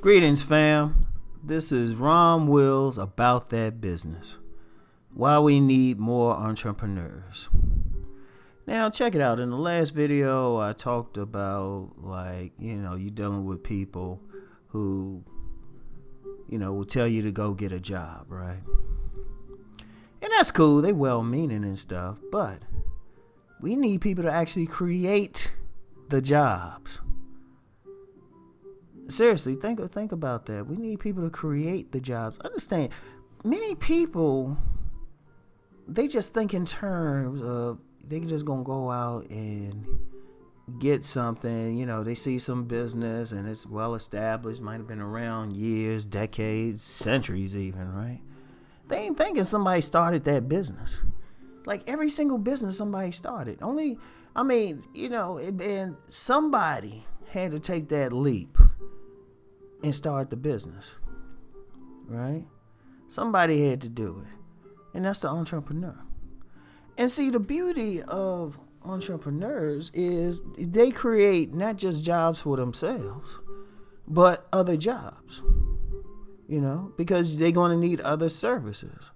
Greetings, fam. This is Ron Wills about that business. Why we need more entrepreneurs. Now, check it out. In the last video, I talked about, you dealing with people who, will tell you to go get a job, right? And that's cool. They well-meaning and stuff, but we need people to actually create the jobs. Seriously, think about that. We need people to create the jobs. Understand, many people, they just think in terms of they just gonna go out and get something. They see some business and it's well established, might have been around years, decades, centuries even, right? They ain't thinking somebody started that business. Like every single business somebody started. And somebody had to take that leap and start the business, right? Somebody had to do it, and that's the entrepreneur. And see, the beauty of entrepreneurs is they create not just jobs for themselves, but other jobs, because they're going to need other services.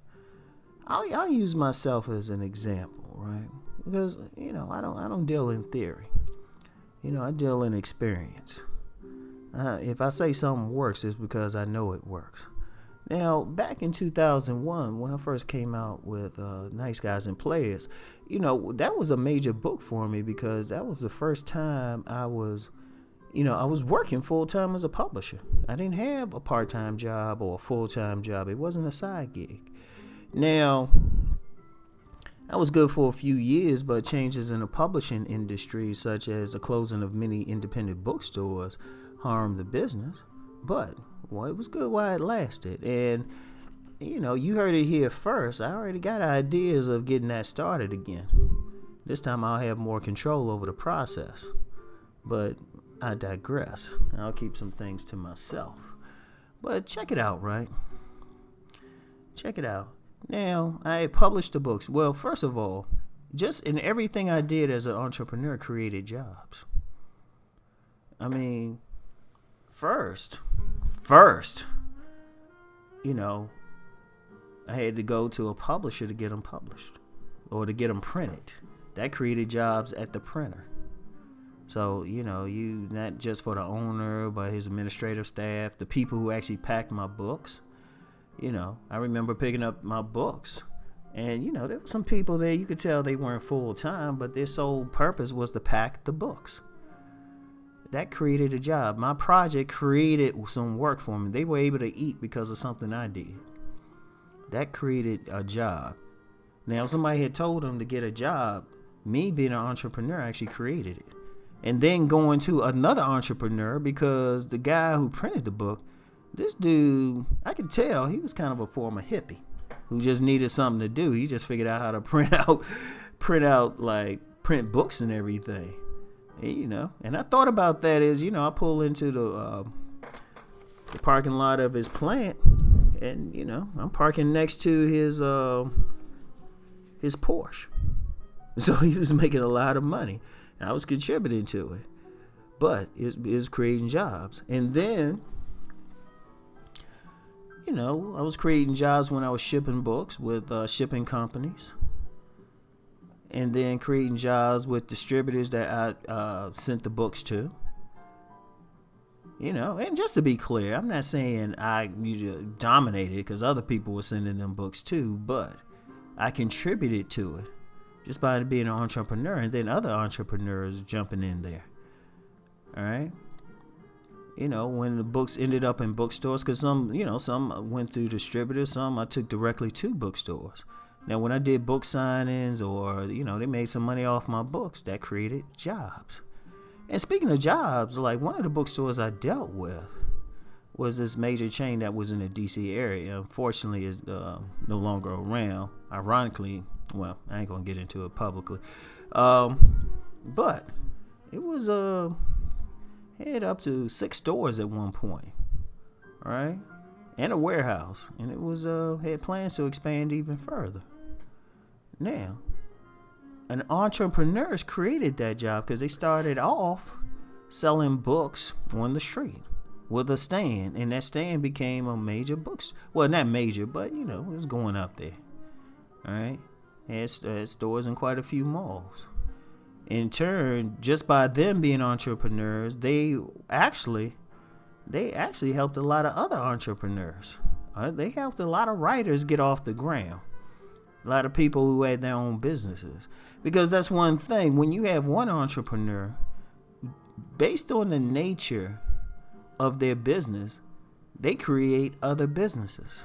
I'll use myself as an example, right? Because, I don't deal in theory. I deal in experience. If I say something works, it's because I know it works. Now, back in 2001, when I first came out with Nice Guys and Players, that was a major book for me because that was the first time I was working full-time as a publisher. I didn't have a part-time job or a full-time job. It wasn't a side gig. Now, that was good for a few years, but changes in the publishing industry, such as the closing of many independent bookstores, harmed the business. But it was good while it lasted. And you heard it here first. I already got ideas of getting that started again. This time I'll have more control over the process, but I digress. I'll keep some things to myself. But check it out, right? Check it out. Now, I published the books. Well, first of all, just in everything I did as an entrepreneur created jobs. First, I had to go to a publisher to get them published or to get them printed. That created jobs at the printer. So, you not just for the owner, but his administrative staff, the people who actually packed my books. I remember picking up my books and, there were some people there, you could tell they weren't full time, but their sole purpose was to pack the books. That created a job. My project created some work for me. They were able to eat because of something I did. That created a job. Now, if somebody had told them to get a job, me being an entrepreneur actually created it. And then going to another entrepreneur because the guy who printed the book, this dude, I could tell he was kind of a former hippie who just needed something to do. He just figured out how to print books and everything. And I thought about that as, I pull into the parking lot of his plant and, I'm parking next to his Porsche. So he was making a lot of money. And I was contributing to it. But it was creating jobs. And then, I was creating jobs when I was shipping books with shipping companies. And then creating jobs with distributors that I sent the books to. And just to be clear, I'm not saying I dominated because other people were sending them books too, but I contributed to it just by being an entrepreneur and then other entrepreneurs jumping in there. All right. When the books ended up in bookstores, because some went through distributors, some I took directly to bookstores. Now, when I did book signings or, they made some money off my books, that created jobs. And speaking of jobs, like one of the bookstores I dealt with was this major chain that was in the D.C. area. Unfortunately, is no longer around. Ironically, well, I ain't going to get into it publicly. But it was Had up to 6 stores at one point, right? And a warehouse. And it was had plans to expand even further. Now, an entrepreneurs created that job because they started off selling books on the street with a stand, and that stand became a major bookstore. Well, not major, but it was going up there. All right, had stores in quite a few malls. In turn, just by them being entrepreneurs, they actually helped a lot of other entrepreneurs. They helped a lot of writers get off the ground. A lot of people who had their own businesses. Because that's one thing. When you have one entrepreneur, based on the nature of their business, they create other businesses.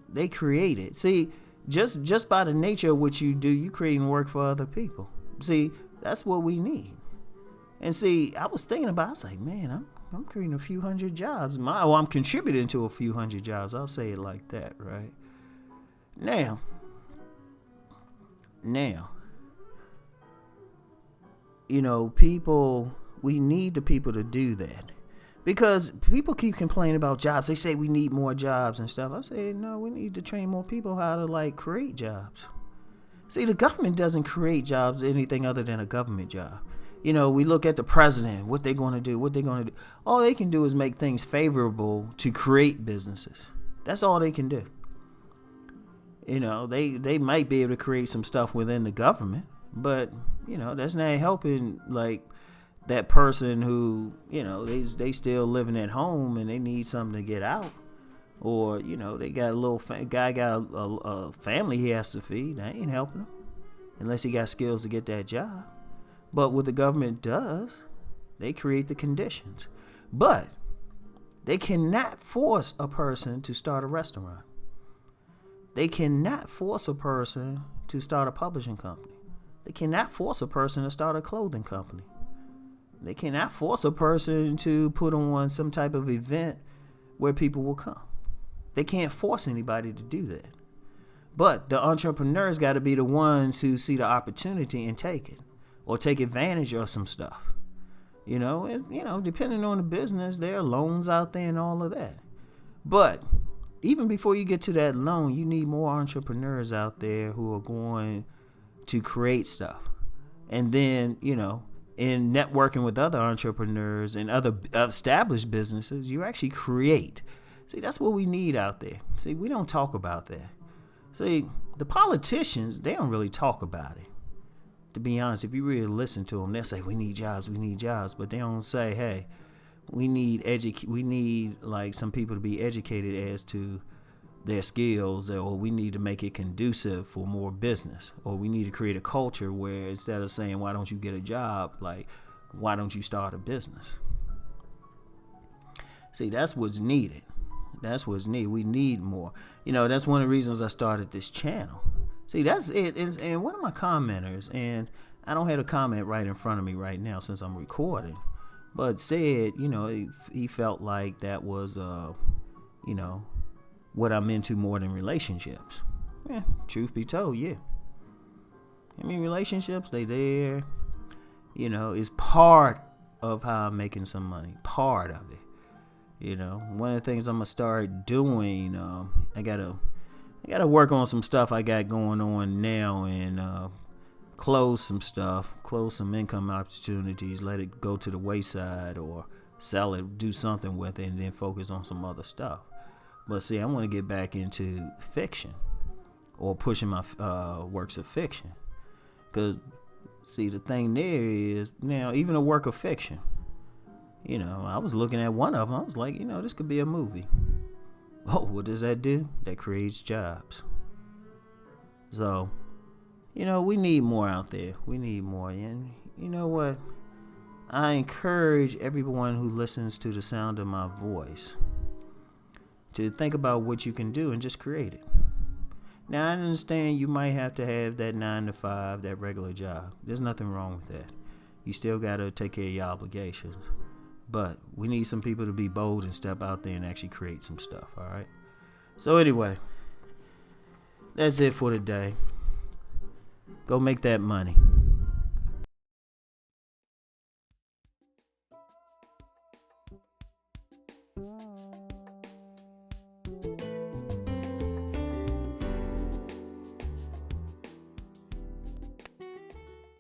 They create it. See, just by the nature of what you do, you creating work for other people. See, that's what we need. And see, I was thinking about, I was like, man, I'm creating a few hundred jobs. I'm contributing to a few hundred jobs. I'll say it like that, right? Now, people, we need the people to do that. Because people keep complaining about jobs. They say we need more jobs and stuff. I say, no, we need to train more people how to create jobs. See, the government doesn't create jobs anything other than a government job. We look at the president, what they're going to do. All they can do is make things favorable to create businesses. That's all they can do. They might be able to create some stuff within the government, but, that's not helping, that person who, they still living at home and they need something to get out. Or, they got guy got a family he has to feed. That ain't helping him unless he got skills to get that job. But what the government does, they create the conditions. But they cannot force a person to start a restaurant. They cannot force a person to start a publishing company. They cannot force a person to start a clothing company. They cannot force a person to put on some type of event where people will come. They can't force anybody to do that. But the entrepreneurs got to be the ones who see the opportunity and take it, or take advantage of some stuff. Depending on the business, there are loans out there and all of that. But even before you get to that loan, you need more entrepreneurs out there who are going to create stuff. And then, in networking with other entrepreneurs and other established businesses, you actually create. See, that's what we need out there. See, we don't talk about that. See, the politicians, they don't really talk about it. To be honest, if you really listen to them, they'll say, we need jobs. But they don't say, hey, we need some people to be educated as to their skills, or we need to make it conducive for more business, or we need to create a culture where instead of saying, why don't you get a job, why don't you start a business? See, that's what's needed. We need more. That's one of the reasons I started this channel. See, that's it. And one of my commenters, and I don't have a comment right in front of me right now since I'm recording, but said, he felt like that was, what I'm into more than relationships. Yeah, truth be told, yeah. Relationships, they there, is part of how I'm making some money. Part of it. One of the things I'm gonna start doing, I gotta work on some stuff I got going on now, and close some income opportunities, let it go to the wayside, or sell it, do something with it, and then focus on some other stuff. But see, I want to get back into fiction, or pushing my works of fiction. Because, see, the thing there is, now, even a work of fiction, I was looking at one of them. I was like, this could be a movie. Oh, what does that do? That creates jobs. So, we need more out there. We need more. And you know what? I encourage everyone who listens to the sound of my voice to think about what you can do and just create it. Now, I understand you might have to have that 9 to 5, that regular job. There's nothing wrong with that. You still got to take care of your obligations. But we need some people to be bold and step out there and actually create some stuff, all right? So anyway, that's it for today. Go make that money.